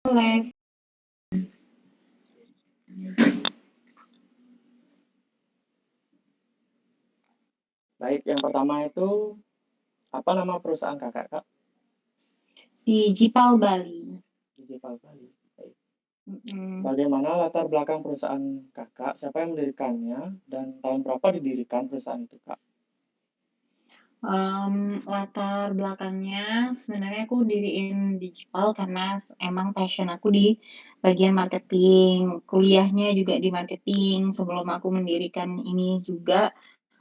Les. Baik, yang pertama itu apa nama perusahaan kakak, Kak? Di Jipal, Bali. Digital Bali. Baik. Mm-mm. Bagaimana latar belakang perusahaan kakak? Siapa yang mendirikannya dan tahun berapa didirikan perusahaan itu, Kak? Latar belakangnya sebenarnya aku diriin Digipal karena emang passion aku di bagian marketing. Kuliahnya juga di marketing. Sebelum aku mendirikan ini juga,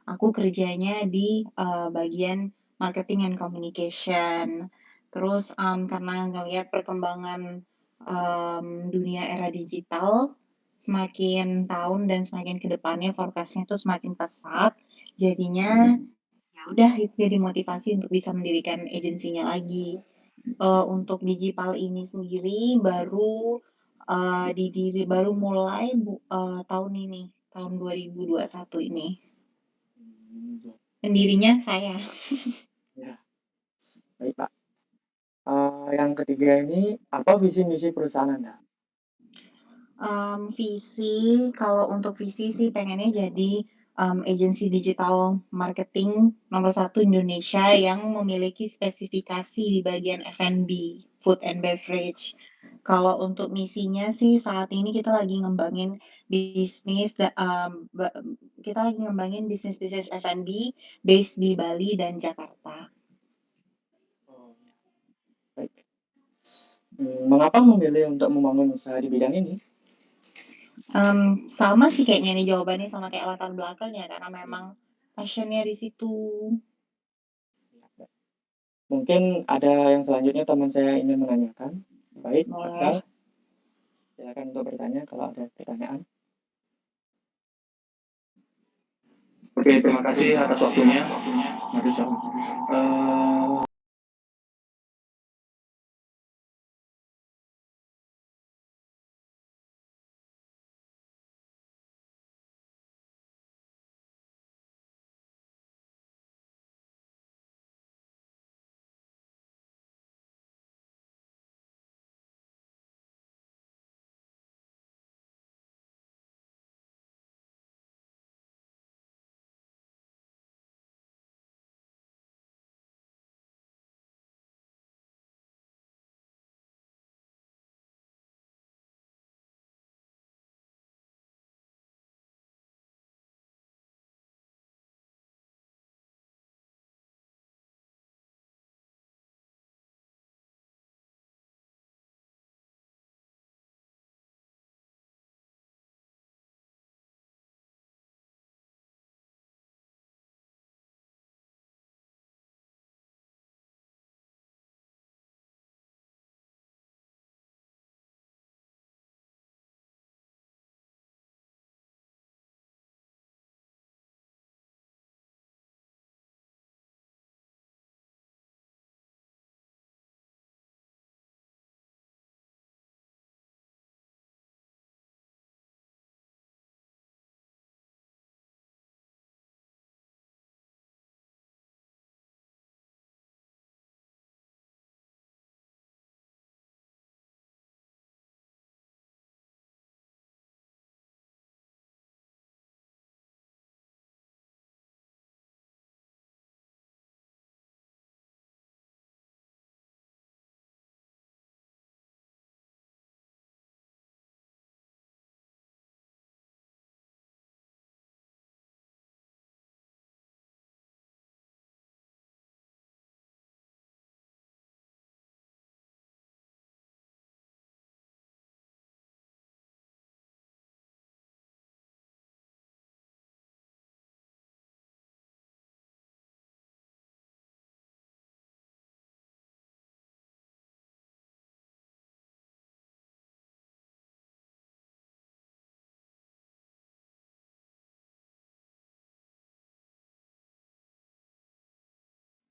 aku kerjanya di bagian marketing and communication. Terus karena ngelihat perkembangan dunia era digital, semakin tahun dan semakin ke depannya forecast-nya tuh semakin pesat. Jadinya ya udah itu jadi motivasi untuk bisa mendirikan agensinya lagi. Untuk Digipal ini sendiri baru mulai tahun ini, tahun 2021 ini. Baik, Pendirinya saya. ya, baik, Pak. Yang ketiga ini, apa visi misi perusahaan Anda? Kalau untuk visi sih pengennya jadi agensi digital marketing nomor satu Indonesia yang memiliki spesifikasi di bagian F&B, food and beverage. Kalau untuk misinya sih saat ini kita lagi ngembangin bisnis, kita lagi ngembangin bisnis-bisnis F&B based di Bali dan Jakarta. Oh, ya. Baik. Mengapa memilih untuk membangun usaha di bidang ini? Sama sih kayaknya nih jawabannya sama kayak latar belakang ya karena Ya, memang passionnya di situ. ya. Mungkin ada yang selanjutnya teman saya ingin menanyakan. Baik, Aksal, Boleh. silakan untuk bertanya kalau ada pertanyaan. Oke, terima kasih atas waktunya. Mari,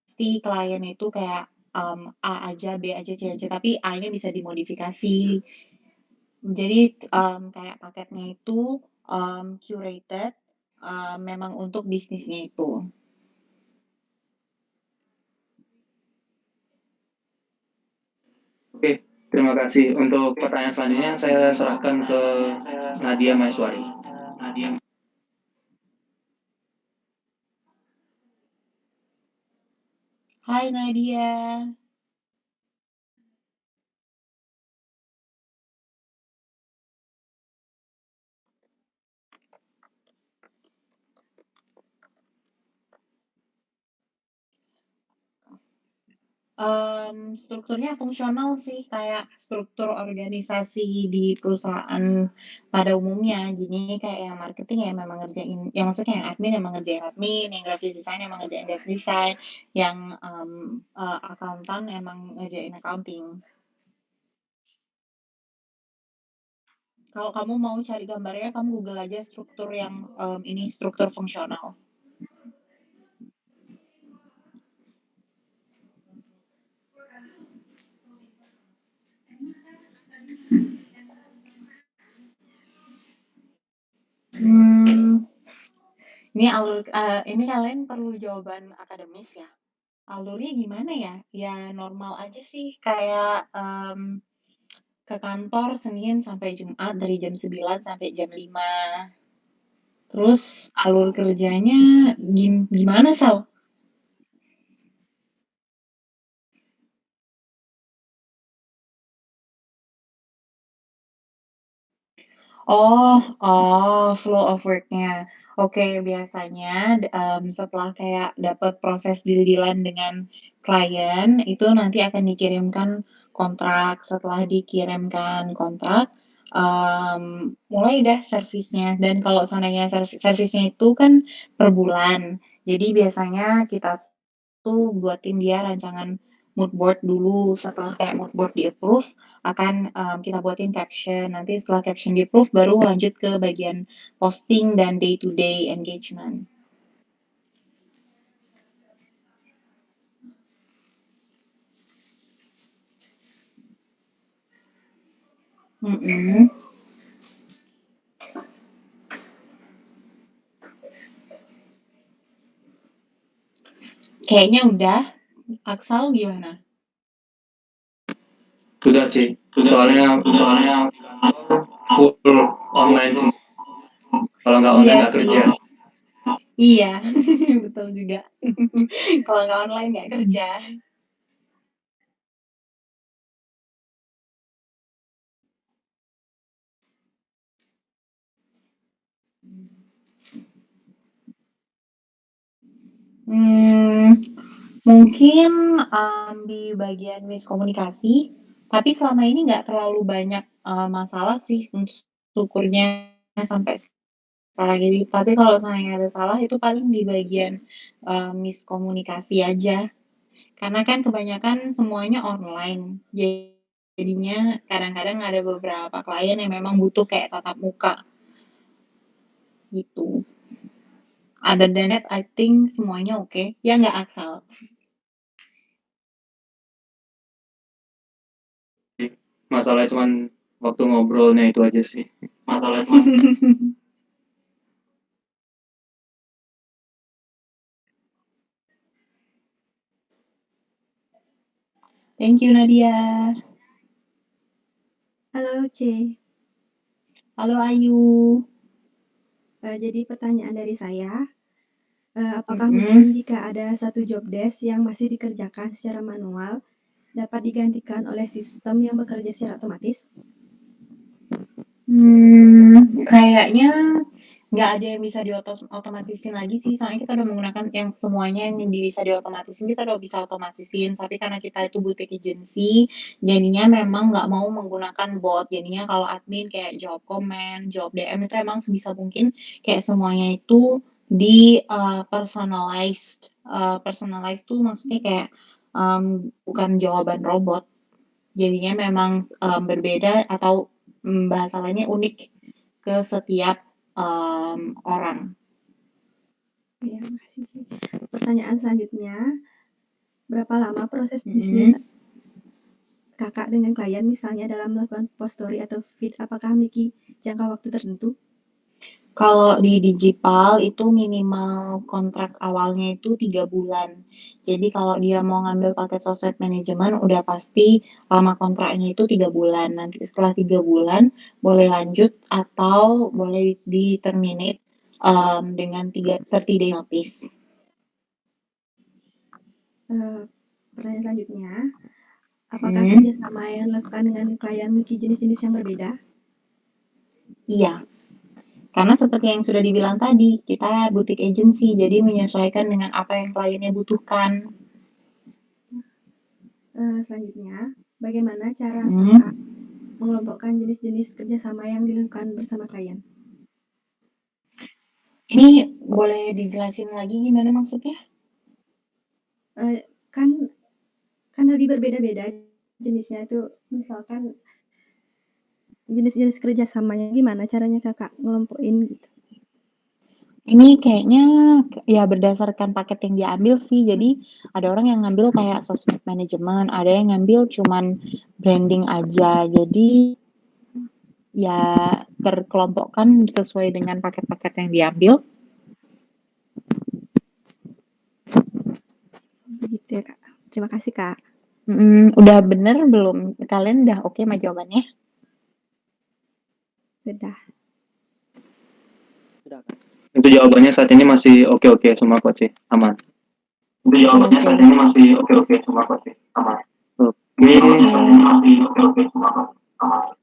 Pasti klien itu kayak A aja, B aja, C aja, tapi A-nya bisa dimodifikasi. Jadi kayak paketnya itu curated memang untuk bisnisnya itu. Oke, Terima kasih. Untuk pertanyaan selanjutnya saya serahkan ke Nadia Maiswari. Hai Nadia. Strukturnya fungsional sih, kayak struktur organisasi di perusahaan pada umumnya. Jadi kayak yang marketing ya memang ngerjain, yang maksudnya yang admin emang ngerjain admin, yang graphic design emang ngerjain graphic design, yang akuntan emang ngerjain accounting. Kalau kamu mau cari gambarnya, kamu Google aja struktur yang ini struktur fungsional. Ini kalian perlu jawaban akademis ya? Alurnya gimana ya? Ya normal aja sih, kayak ke kantor Senin sampai Jumat dari jam 9 sampai jam 5. Terus alur kerjanya gimana, Sal? Flow of work-nya. Oke, biasanya, setelah kayak dapat proses deal-deal-an dengan klien, itu nanti akan dikirimkan kontrak. Setelah dikirimkan kontrak, mulai deh servisnya. Dan kalau seandainya servisnya itu kan per bulan. Jadi biasanya kita tuh buatin dia rancangan mood board dulu. Setelah kayak mood board di-approve, akan kita buatin caption. Nanti setelah caption di-approve, baru lanjut ke bagian posting dan day to day engagement. Mm-mm. Kayaknya udah. Aksal gimana? Sudah sih. Soalnya full online sih. Kalau nggak online Iya nggak sih. kerja. Iya, betul juga. Kalau nggak online nggak kerja. Mungkin di bagian miskomunikasi, tapi selama ini nggak terlalu banyak masalah sih, syukurnya sampai sekarang ini. Tapi kalau seandainya ada salah itu paling di bagian miskomunikasi aja. Karena kan kebanyakan semuanya online. Jadinya kadang-kadang ada beberapa klien yang memang butuh kayak tatap muka gitu. Other than that, I think semuanya oke. Ya nggak Aksal? Masalahnya cuman waktu ngobrolnya itu aja sih. Thank you Nadia. Halo C. Halo Ayu. Jadi pertanyaan dari saya, apakah Mm-mm. mungkin jika ada satu job desk yang masih dikerjakan secara manual, dapat digantikan oleh sistem yang bekerja secara otomatis? Kayaknya nggak ada yang bisa otomatisin lagi sih, soalnya kita udah menggunakan yang semuanya yang bisa diotomatisin, kita udah bisa otomatisin. Tapi karena kita itu boutique agency, jadinya memang nggak mau menggunakan bot. Jadinya kalau admin kayak jawab komen, jawab DM itu emang sebisa mungkin kayak semuanya itu di personalized. Personalized tuh maksudnya kayak bukan jawaban robot. Jadinya memang berbeda atau bahasa lainnya unik ke setiap orang. Ya, makasih C. Pertanyaan selanjutnya, berapa lama proses Mm-mm. bisnis Kakak dengan klien misalnya dalam melakukan post story atau feed, apakah memiliki jangka waktu tertentu? Kalau di Digipal itu minimal kontrak awalnya itu 3 bulan. Jadi kalau dia mau ngambil paket sosmed manajemen udah pasti lama kontraknya itu 3 bulan. Nanti setelah 3 bulan boleh lanjut atau boleh di-terminate dengan 30 day notice. Pertanyaan selanjutnya, apakah kerjasama yang dilakukan dengan klien memiliki jenis-jenis yang berbeda? Iya. Karena seperti yang sudah dibilang tadi, kita boutique agency, jadi menyesuaikan dengan apa yang kliennya butuhkan. Selanjutnya, bagaimana cara Kakak mengelompokkan jenis-jenis kerjasama yang dilakukan bersama klien? Ini boleh dijelasin lagi gimana maksudnya? Kan lebih berbeda-beda jenisnya itu, misalkan jenis-jenis kerjasamanya gimana caranya Kakak ngelompokin gitu? Ini kayaknya ya berdasarkan paket yang diambil sih. Jadi ada orang yang ngambil kayak sosmed manajemen, ada yang ngambil cuman branding aja. Jadi ya terkelompokkan sesuai dengan paket-paket yang diambil. Begitu ya Kak. Terima kasih Kak. Udah bener belum? Kalian udah oke sama jawabannya? Sudah. Itu jawabannya saat ini masih oke-oke semua kok sih, aman. Itu jawabannya saat ini masih oke-oke semua kok sih, aman. Oke. Jawabannya saat ini masih oke-oke semua kok, aman.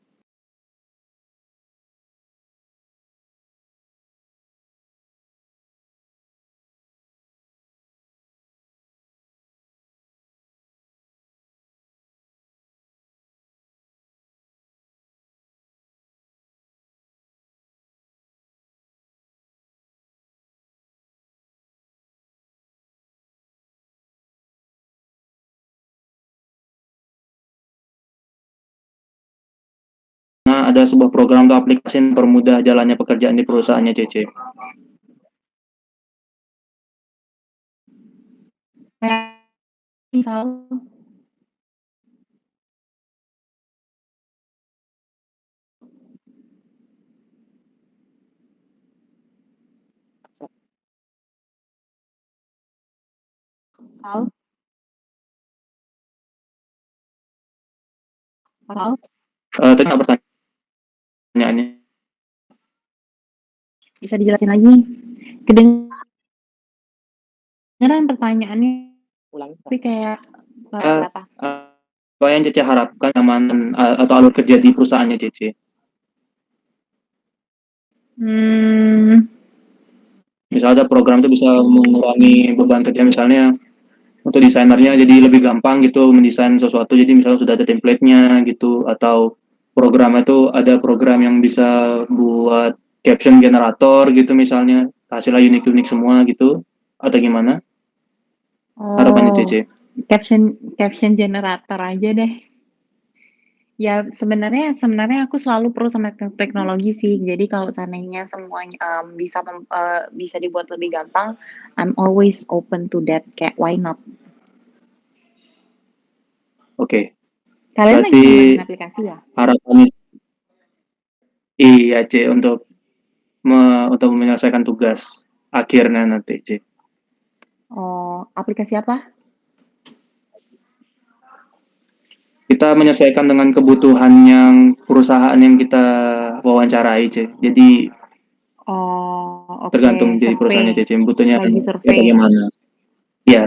Nah, ada sebuah program atau aplikasi yang mempermudah jalannya pekerjaan di perusahaannya CC. Misal Sal? Sal? Tadi apa pertanyaannya? Bisa dijelasin lagi? Kedengeran pertanyaannya, Ulangi. tapi kayak apa? Apa yang Cece harapkan keamanan atau alur kerja di perusahaannya Cece? Misalnya ada program itu bisa mengurangi beban kerja, misalnya untuk desainernya jadi lebih gampang gitu mendesain sesuatu, jadi misalnya sudah ada template-nya gitu, atau program itu ada program yang bisa buat caption generator gitu misalnya, hasilnya unik-unik semua gitu, atau gimana harapannya Cece? Caption generator aja deh. Ya sebenarnya aku selalu pro sama teknologi sih. Jadi kalau seandainya semuanya bisa dibuat lebih gampang, I'm always open to that. Kayak why not? Oke. Kalian lagi Berarti ngembangin aplikasi ya? harapannya iya C untuk menyelesaikan tugas akhirnya nanti C. Oh, aplikasi apa? Kita menyesuaikan dengan kebutuhan yang perusahaan yang kita wawancarai C. Jadi Oh, oke. tergantung dari perusahaannya C. Butuhnya Lagi ya survei ya? bagaimana. Iya,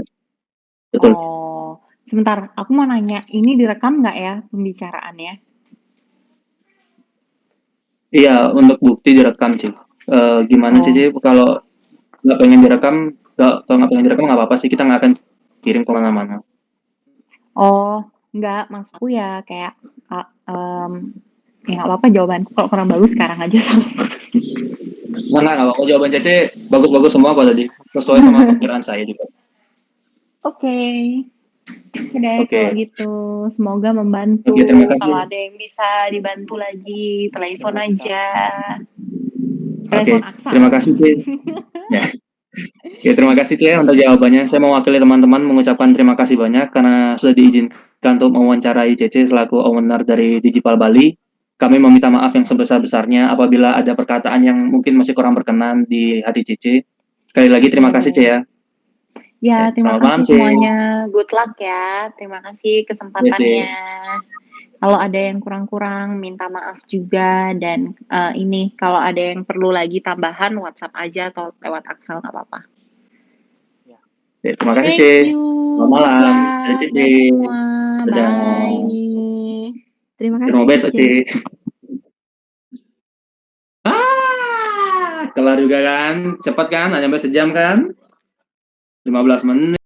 betul. Oh, sebentar. Aku mau nanya, ini direkam nggak ya pembicaraannya? Iya, untuk bukti direkam C. Gimana Oh. C kalau nggak pengen direkam, kalau nggak pengen direkam nggak apa-apa sih, kita nggak akan kirim kemana-mana. Oh, enggak, maksudku ya kayak ya nggak apa-apa jawabanku kalau kurang bagus sekarang aja sama. Nggak apa-apa, jawaban Cece bagus-bagus semua kok tadi, sesuai sama perkiraan saya juga. Oke. Deh Oke. kalau gitu, semoga membantu. Oke, terima kasih. Kalau ada yang bisa dibantu lagi, telepon aja. Oke, Telepon Aksa. terima kasih C. Ya. Oke, terima kasih C untuk jawabannya. Saya mewakili teman-teman mengucapkan terima kasih banyak karena sudah diizinkan untuk mewawancarai Cece selaku owner dari Digipal Bali. kami meminta maaf yang sebesar-besarnya apabila ada perkataan yang mungkin masih kurang berkenan di hati Cici. Sekali lagi terima kasih, Ce, ya. Ya, terima Selamat malam, kasih Ce. semuanya. Good luck ya. Terima kasih Ya, Ce. kesempatannya. Kalau ada yang kurang-kurang, minta maaf juga. Dan ini, kalau ada yang perlu lagi tambahan, WhatsApp aja atau lewat Axel, nggak apa-apa. Ya, terima kasih, Ce. Thank you. Selamat Good malam. luck Dadah, Cici. buat semua. Dadah. Bye. Terima Terima kasih, besok, Cici. Ce. Kelar juga kan? Cepat kan? Hanya sampai sejam kan? 15 menit.